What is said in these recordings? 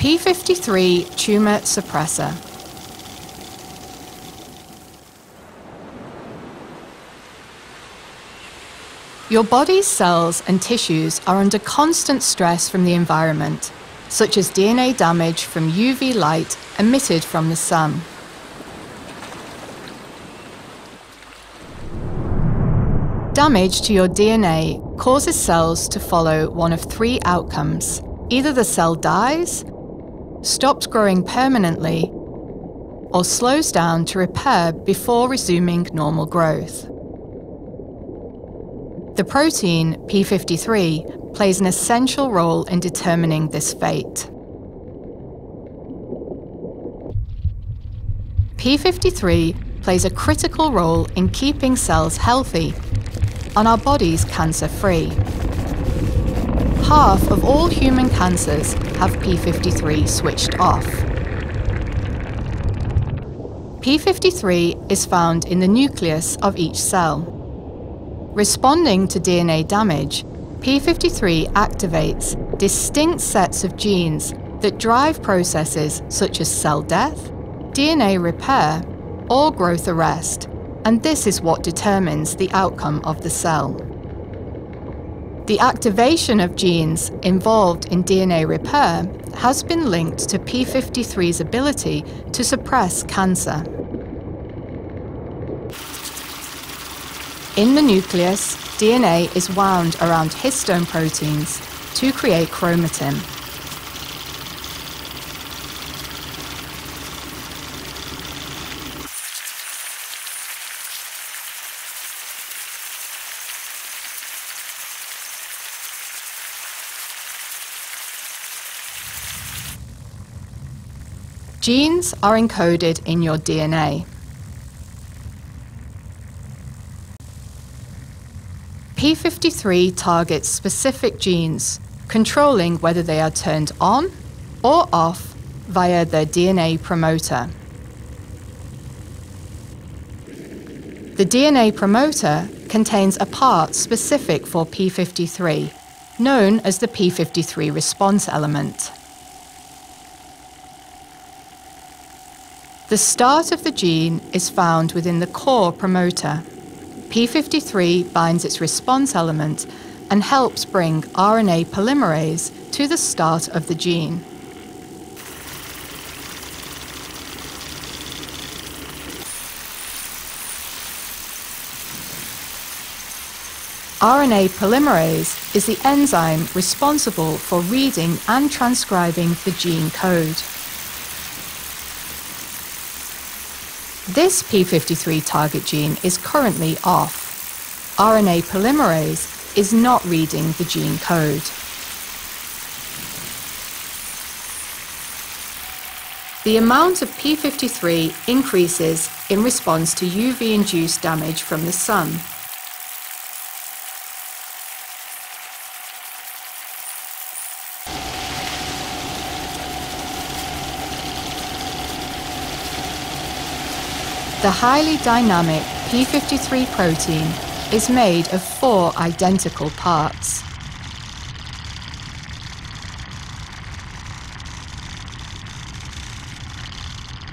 p53 tumor suppressor. Your body's cells and tissues are under constant stress from the environment, such as DNA damage from UV light emitted from the sun. Damage to your DNA causes cells to follow one of three outcomes. Either the cell dies, stops growing permanently, or slows down to repair before resuming normal growth. The protein p53 plays an essential role in determining this fate. p53 plays a critical role in keeping cells healthy and our bodies cancer-free. Half of all human cancers have p53 switched off. p53 is found in the nucleus of each cell. Responding to DNA damage, p53 activates distinct sets of genes that drive processes such as cell death, DNA repair, or growth arrest, and this is what determines the outcome of the cell. The activation of genes involved in DNA repair has been linked to p53's ability to suppress cancer. In the nucleus, DNA is wound around histone proteins to create chromatin. Genes are encoded in your DNA. p53 targets specific genes, controlling whether they are turned on or off via their DNA promoter. The DNA promoter contains a part specific for p53, known as the p53 response element. The start of the gene is found within the core promoter. p53 binds its response element and helps bring RNA polymerase to the start of the gene. RNA polymerase is the enzyme responsible for reading and transcribing the gene code. This p53 target gene is currently off. RNA polymerase is not reading the gene code. The amount of p53 increases in response to UV-induced damage from the sun. The highly dynamic p53 protein is made of 4 identical parts.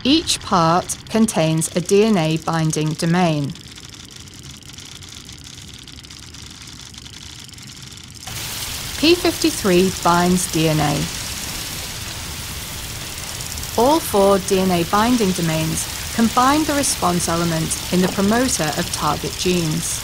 Each part contains a DNA binding domain. p53 binds DNA. All 4 DNA binding domains combine the response element in the promoter of target genes.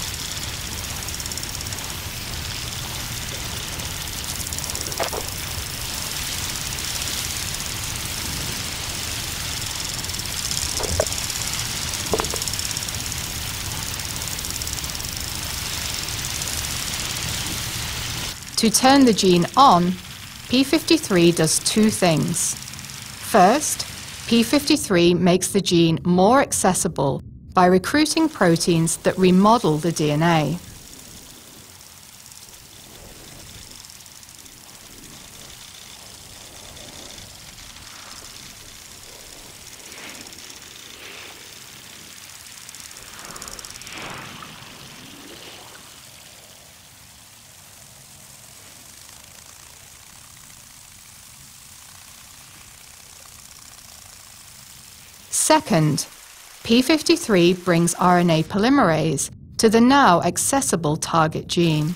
To turn the gene on, p53 does 2 things. First, p53 makes the gene more accessible by recruiting proteins that remodel the DNA. Second, p53 brings RNA polymerase to the now accessible target gene.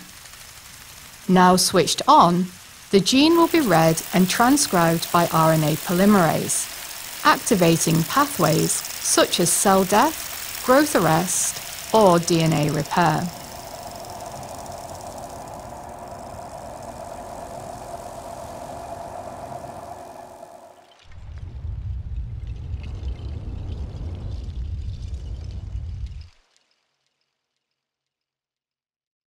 Now switched on, the gene will be read and transcribed by RNA polymerase, activating pathways such as cell death, growth arrest, or DNA repair.